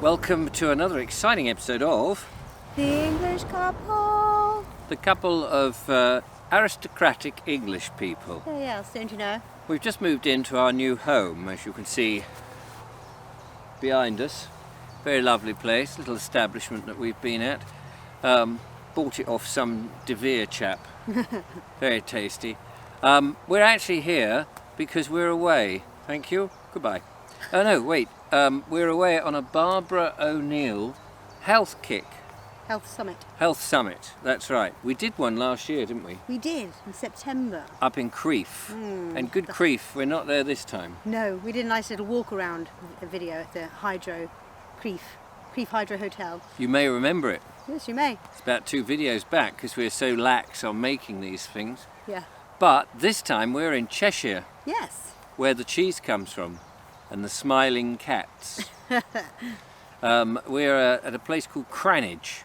Welcome to another exciting episode of The English Couple. the couple of aristocratic English people. Oh yes, don't you know? We've just moved into our new home, as you can see behind us. Very lovely place, little establishment that we've been at. Bought it off some De Vere chap. Very tasty. We're actually here because we're away. Thank you. Goodbye. Oh no, wait. We're away on a Barbara O'Neill health kick. Health Summit. Health Summit, that's right. We did one last year, didn't we? We did, in September. Up in Crieff. And good Crieff, we're not there this time. No, we did a nice little walk around video at the Crieff Hydro Hotel. You may remember it. Yes, you may. It's about 2 videos back because we're so lax on making these things. Yeah. But this time we're in Cheshire, Yes. where the cheese comes from, and the smiling cats. We're at a place called Cranage,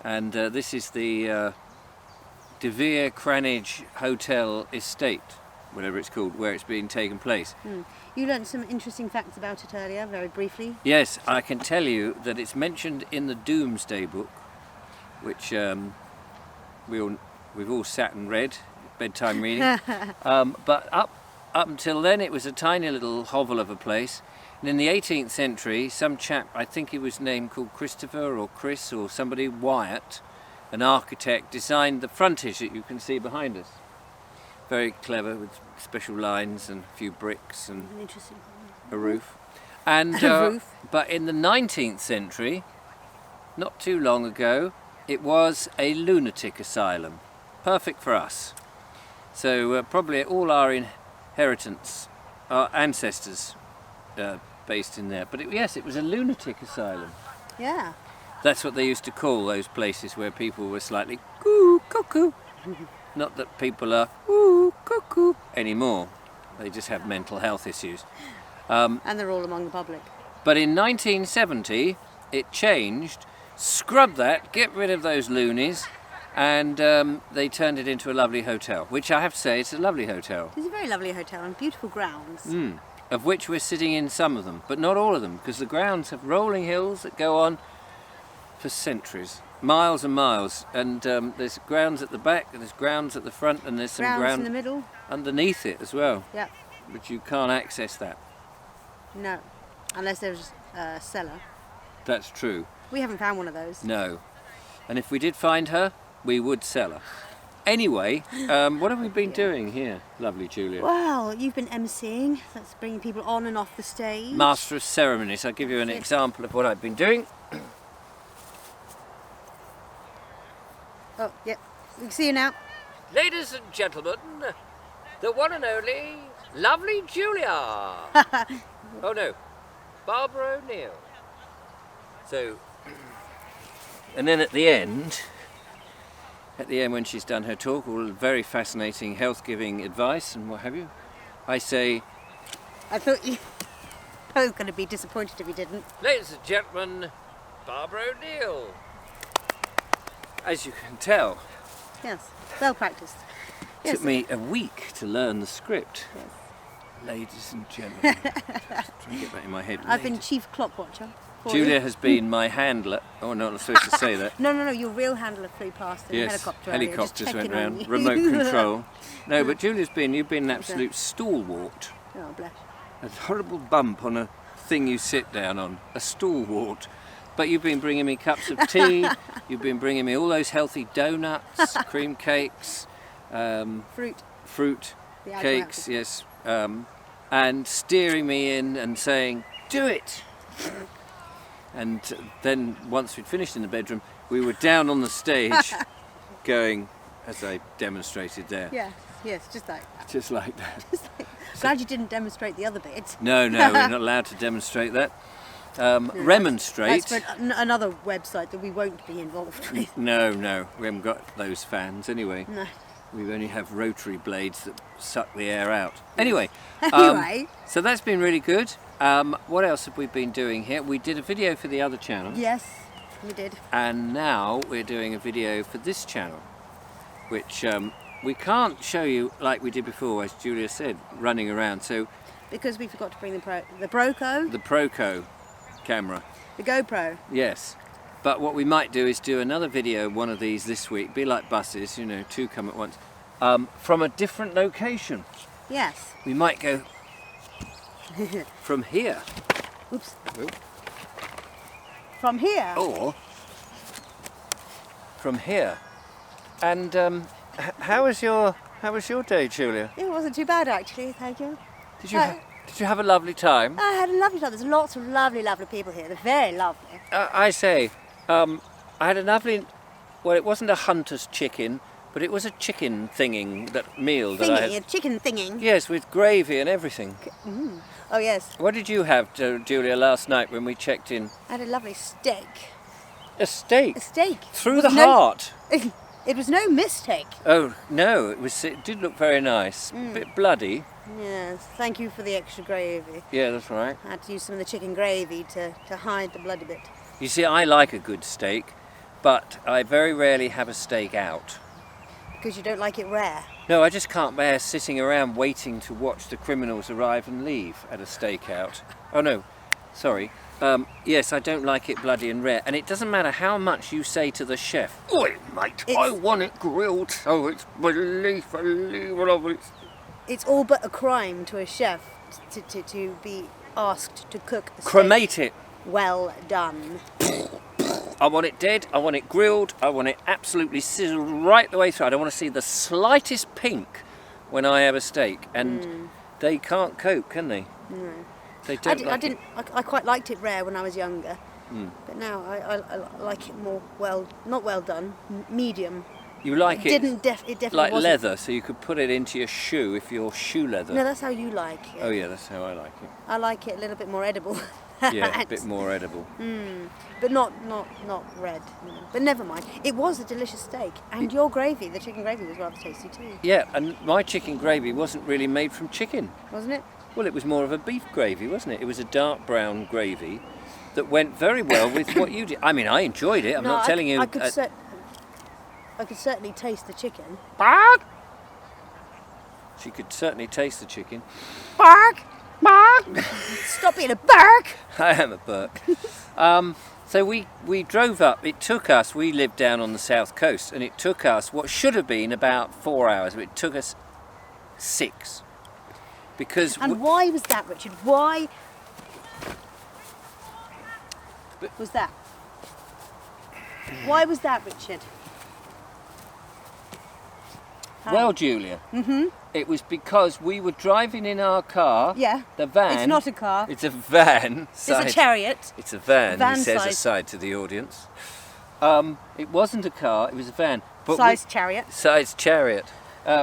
and this is the De Vere Cranage Hotel Estate, whatever it's called, where it's being taken place. You learned some interesting facts about it earlier, very briefly. Yes, I can tell you that it's mentioned in the Doomsday Book, which we've all sat and read, bedtime reading. But up until then, it was a tiny little hovel of a place. And in the 18th century, some chap, I think he was named called Christopher or Chris or somebody, Wyatt, an architect, designed the frontage that you can see behind us. Very clever, with special lines and a few bricks and Interesting. a roof. And A roof. But in the 19th century, not too long ago, it was a lunatic asylum. Perfect for us. So probably all our inheritance, our ancestors, based in there. But yes, it was a lunatic asylum. Yeah. That's what they used to call those places where people were slightly cuckoo. Not that people are cuckoo anymore. They just have mental health issues. And they're all among the public. But in 1970, it changed, scrubbed that, get rid of those loonies, and they turned it into a lovely hotel, which I have to say, it's a lovely hotel. It's a very lovely hotel and beautiful grounds. Of which we're sitting in some of them, but not all of them, because the grounds have rolling hills that go on for centuries, miles and miles, and there's grounds at the back, and there's grounds at the front, and there's some Grounds ground in the middle. underneath it as well, Yeah. but you can't access that. No. Unless there's a cellar. That's true. We haven't found one of those. No. And if we did find her, we would sell her. Anyway, what have we been doing here, lovely Julia? Well, you've been emceeing. That's bringing people on and off the stage. Master of ceremonies. I'll give you an example of what I've been doing. Oh, yeah. We can see you now. Ladies and gentlemen, the one and only lovely Julia. Oh no, Barbara O'Neill. So, and then at the end when she's done her talk, all very fascinating health-giving advice and what have you, I say, I thought you were going to be disappointed if you didn't. ladies and gentlemen, Barbara O'Neill. As you can tell, Yes, well practiced. it took me a week to learn the script. Yes. Ladies and gentlemen, just trying to get that in my head. I've been chief clock watcher. for Julia you. has been my handler. Oh no, I'm not supposed to say that. No, your real handler flew past in a Yes, helicopter. earlier, just helicopters went checking on round, you. remote control. No, but you've been an absolute stalwart. Oh, bless. A horrible bump on a thing you sit down on, a stalwart. But you've been bringing me cups of tea, you've been bringing me all those healthy donuts, cream cakes, fruit The agile cakes, apples. yes, and steering me in and saying, do it! And then once we'd finished in the bedroom, we were down on the stage going, as I demonstrated there. Yeah, yes, just like that. Just like that. Glad you didn't demonstrate the other bit. No, we're not allowed to demonstrate that. Remonstrate. That's for another website that we won't be involved with. No, we haven't got those fans anyway. No. We only have rotary blades that suck the air out. Anyway, Anyway. So that's been really good. What else have we been doing here? We did a video for the other channel. Yes, we did. And now we're doing a video for this channel, which we can't show you like we did before, as Julia said, running around. So Because we forgot to bring the Proco. the Proco. camera. The GoPro. Yes. But what we might do is do another video, one of these this week, be like buses, you know, 2 come at once, from a different location. Yes. We might go from here. Oops. Oh. From here. Or from here. And how was your day, Julia? It wasn't too bad actually, thank you. Did you have a lovely time? I had a lovely time. There's lots of lovely people here. They're very lovely. I say, I had a lovely. Well, it wasn't a hunter's chicken, but it was a chicken meal that I had. A chicken thinging. Yes, with gravy and everything. Oh yes. What did you have, Julia, last night when we checked in? I had a lovely steak. A steak? A steak. Through the heart? It was no mistake. Oh, no, it did look very nice. A bit bloody. Yes, thank you for the extra gravy. Yeah, that's right. I had to use some of the chicken gravy to hide the bloody bit. You see, I like a good steak, but I very rarely have a steak out. Because you don't like it rare. No, I just can't bear sitting around waiting to watch the criminals arrive and leave at a stakeout. Oh no, sorry. Yes, I don't like it bloody and rare. And it doesn't matter how much you say to the chef, "Oi, mate, I want it grilled, so it's believable." It's all but a crime to a chef to be asked to cook a steak. Cremate it. Well done. I want it dead, I want it grilled, I want it absolutely sizzled right the way through. I don't want to see the slightest pink when I have a steak. And they can't cope, can they? No. They don't I quite liked it rare when I was younger. But now I like it more not well done, medium. You like it? It definitely like wasn't. leather, so you could put it into your shoe if you're shoe leather. No, that's how you like it. Oh yeah, that's how I like it. I like it a little bit more edible. Yeah, a bit more edible. But not red. You know. But never mind. It was a delicious steak, and your gravy, the chicken gravy, was rather tasty too. Yeah, and my chicken gravy wasn't really made from chicken. Wasn't it? Well, it was more of a beef gravy, wasn't it? It was a dark brown gravy that went very well with what you did. I mean, I enjoyed it. I'm not telling you. I could certainly taste the chicken. Bark! She could certainly taste the chicken. Bark! Bark! Stop being a bark! I am a Burke. So we drove up. It took us, we lived down on the south coast, and it took us what should have been about 4 hours, but it took us 6. Because and why was that, Richard? Why was that? Why was that, Richard? Well, Julia, it was because we were driving in our car. Yeah. The van. It's not a car. It's a van. It's a chariot. It's a van, Van he says size. aside to the audience. It wasn't a car, it was a van. But Size chariot. Size chariot.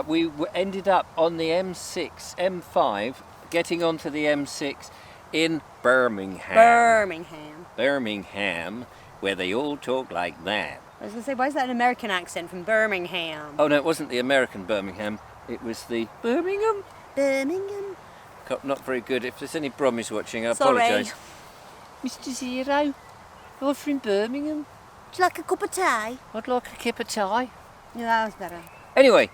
We ended up on the M6, M5, getting onto the M6 in Birmingham. Birmingham, where they all talk like that. I was going to say, why is that an American accent from Birmingham? Oh no, it wasn't the American Birmingham, it was the Birmingham. Birmingham. Not very good. If there's any Brummies watching, I Sorry. apologise. Mr. Zero, you're from Birmingham. Would you like a cup of tea? I'd like a kip of tea. Yeah, that was better. Anyway,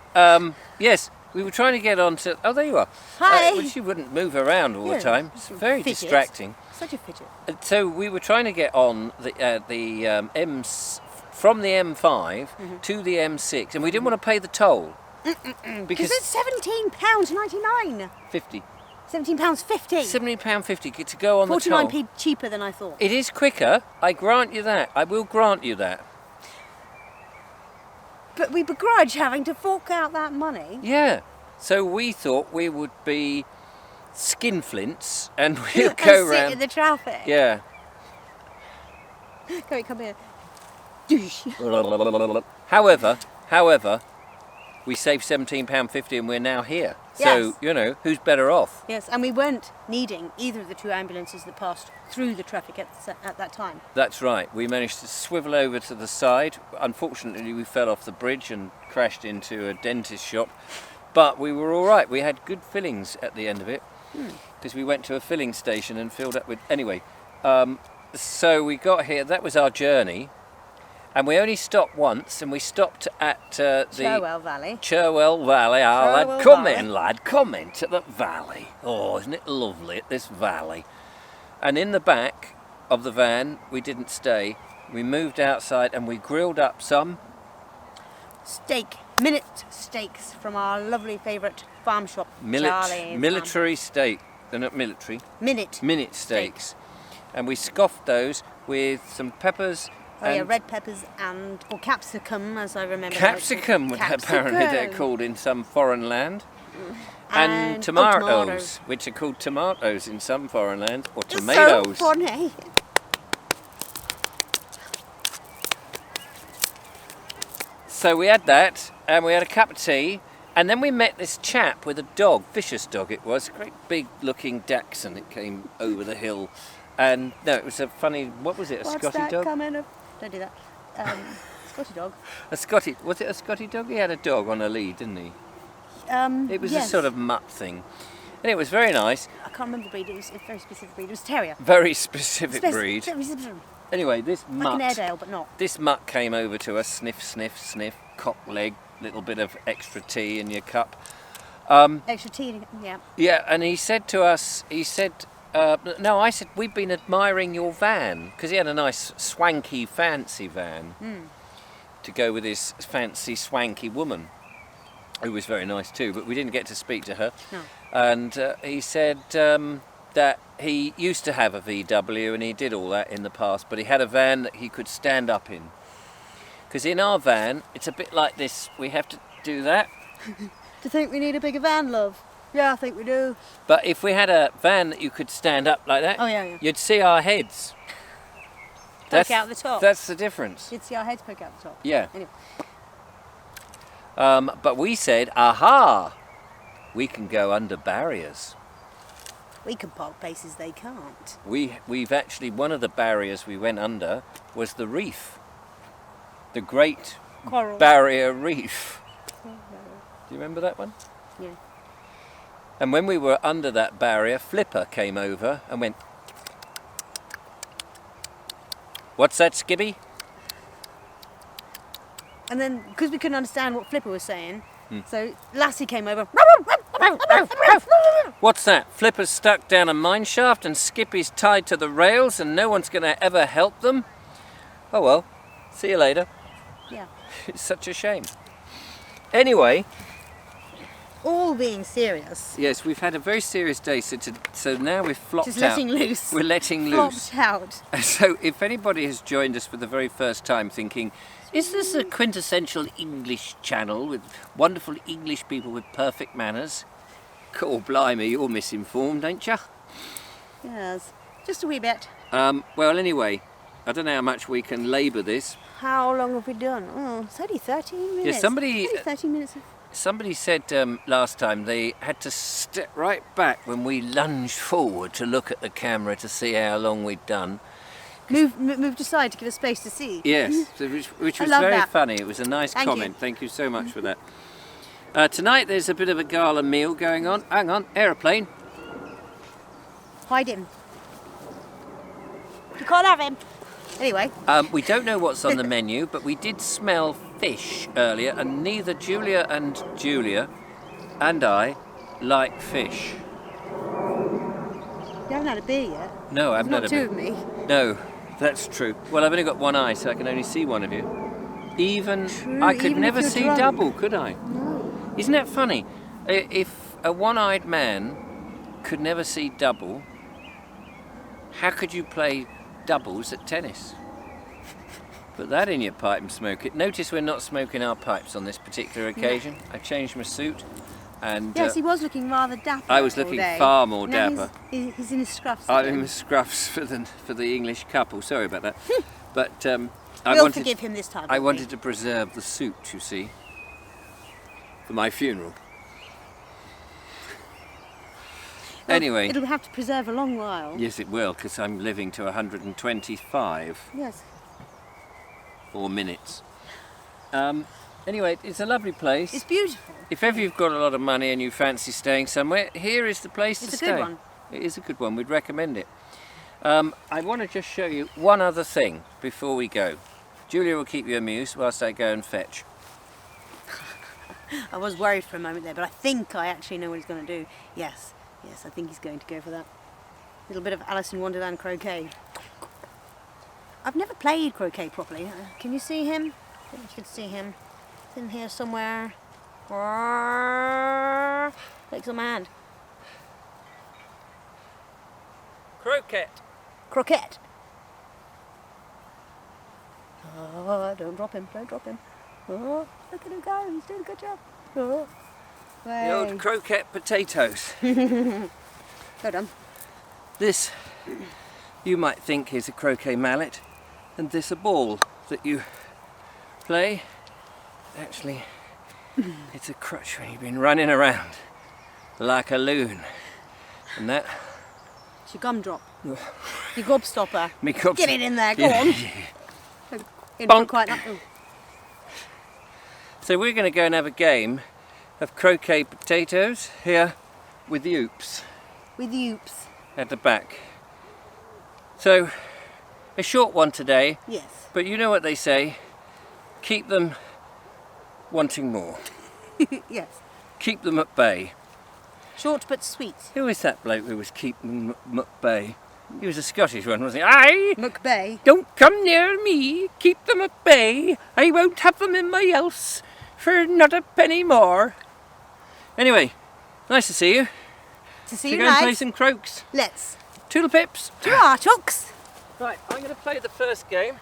yes, we were trying to get on to... Oh, there you are. Hi. Well, she wouldn't move around all the time. It's very Fidget. distracting. Such a fidget. So we were trying to get on from the M5 to the M6, and we didn't want to pay the toll. Because it's £17.99. 50. £17.50. £17.50 to go on the toll. 49p cheaper than I thought. It is quicker, I grant you that. I will grant you that. But we begrudge having to fork out that money. Yeah. So we thought we would be skinflints and we'd go sit round. in the traffic. Yeah. Come here. Douche. However, we saved £17.50 and we're now here. Yes. So, you know, who's better off? Yes, and we weren't needing either of the 2 ambulances that passed through the traffic at that time. That's right. We managed to swivel over to the side. Unfortunately, we fell off the bridge and crashed into a dentist shop. But we were all right. We had good fillings at the end of it because we went to a filling station and filled up with... Anyway, so we got here. That was our journey. And we only stopped once, and we stopped at the... Cherwell Valley. Cherwell Valley. Ah, lad, Cherwell come Valley. in, lad. Come into the valley. Oh, isn't it lovely, this valley? And in the back, of the van, we didn't stay. We moved outside and we grilled up some minute steaks from our lovely favourite farm shop, Charlie's military steak. They're not military. Minute Steaks. And we scoffed those with some peppers. Oh yeah, red peppers or capsicum, as I remember. Capsicum, apparently they're called in some foreign land. And tomatoes, which are called tomatoes in some foreign lands, or tomatoes. So funny. So we had that, and we had a cup of tea, and then we met this chap with a dog, vicious dog it was, great big looking Dachshund. It came over the hill, and no, it was a funny, what was it, a Scotty dog? Don't do that. Scotty dog. Was it a Scotty dog? He had a dog on a lead, didn't he? It was yes. a sort of mutt thing. And it was very nice. I can't remember the breed, it was a very specific breed. It was terrier. Very specific breed. Anyway, this mutt... Like an Airedale, but not. This mutt came over to us, sniff, sniff, sniff, cock leg, little bit of extra tea in your cup. Extra tea, yeah. Yeah, and he said to us, I said, we've been admiring your van, because he had a nice swanky, fancy van to go with his fancy, swanky woman, who was very nice too, but we didn't get to speak to her. No. And he said that he used to have a VW and he did all that in the past, but he had a van that he could stand up in. Because in our van, it's a bit like this, we have to do that. Do you think we need a bigger van, love? Yeah, I think we do. But if we had a van that you could stand up like that, you'd see our heads. Poke out the top. That's the difference. You'd see our heads poke out the top. Yeah. Anyway. But we said, aha, we can go under barriers. We can park places they can't. We've actually, one of the barriers we went under was the reef. The Great Coral Barrier Reef. Do you remember that one? Yeah. And when we were under that barrier, Flipper came over and went, "What's that, Skibby?" And then, because we couldn't understand what Flipper was saying, so Lassie came over. What's that? Flipper's stuck down a mine shaft and Skippy's tied to the rails and no one's going to ever help them? Oh well, see you later. Yeah. It's such a shame. Anyway. All being serious. Yes, we've had a very serious day, so now we've flopped out. Just letting loose. We're letting loose. Flopped out. So if anybody has joined us for the very first time thinking, is this a quintessential English channel with wonderful English people with perfect manners? Cool, blimey, you're misinformed, ain't ya? Yes, just a wee bit. Well, anyway, I don't know how much we can labour this. How long have we done? Oh, it's only 13 minutes. Yeah, only 13 minutes. Somebody said last time they had to step right back when we lunged forward to look at the camera to see how long we'd done. Moved aside to give us space to see. Yes, which was very funny. It was a nice comment. Thank you so much for that. Tonight there's a bit of a gala meal going on. Hang on, aeroplane. Hide him. You can't have him. Anyway. We don't know what's on the menu, but we did smell fish earlier, and neither Julia and I like fish. You haven't had a beer yet? No, I haven't had a beer. Not two of me. No, that's true. Well, I've only got one eye, so I can only see one of you. I could never see double, could I? No. Isn't that funny? If a one-eyed man could never see double, how could you play doubles at tennis? Put that in your pipe and smoke it. Notice we're not smoking our pipes on this particular occasion. I changed my suit and... Yes, he was looking rather dapper. I was looking far more now dapper. He's in his scruffs I'm again. in my scruffs for the English couple. Sorry about that. But we'll forgive him this time. I wanted to preserve the suit, you see, for my funeral. Well, anyway. It'll have to preserve a long while. Yes, it will, because I'm living to 125. Yes. 4 minutes. Anyway, it's a lovely place. It's beautiful. If ever you've got a lot of money and you fancy staying somewhere, here is the place to stay. It's a good one. It is a good one. We'd recommend it. I want to just show you one other thing before we go. Julia will keep you amused whilst I go and fetch. I was worried for a moment there, but I think I actually know what he's going to do. Yes, I think he's going to go for that. Little bit of Alice in Wonderland croquet. I've never played croquet properly. Can you see him? I think you can see him. He's in here somewhere. Takes on my hand. Croquet. Croquette. Oh, don't drop him, don't drop him. Oh, look at him go, he's doing a good job. Oh. The old croquette potatoes. Go done. This, you might think, is a croquet mallet, and this a ball that you play. Actually, it's a crutch when you've been running around like a loon. And that... It's your gumdrop. Your gobstopper. Me gobs- Get it in there, go Yeah, on. yeah. Didn't Bonk. quite that. Oh. So we're going to go and have a game of croquet potatoes here with the oops With the oops. at the back. So, a short one today, Yes. but you know what they say, keep them wanting more. Yes. Keep them at bay. Short but sweet. Who is that bloke who was keeping them at bay? He was a Scottish one, wasn't he? Aye! McBay. Don't come near me, keep them at bay. I won't have them in my house for not a penny more. Anyway, nice to see you. To see Should you we go and play guys. some croaks? Let's. Toodle pips. To our chooks. Right, I'm going to play the first game.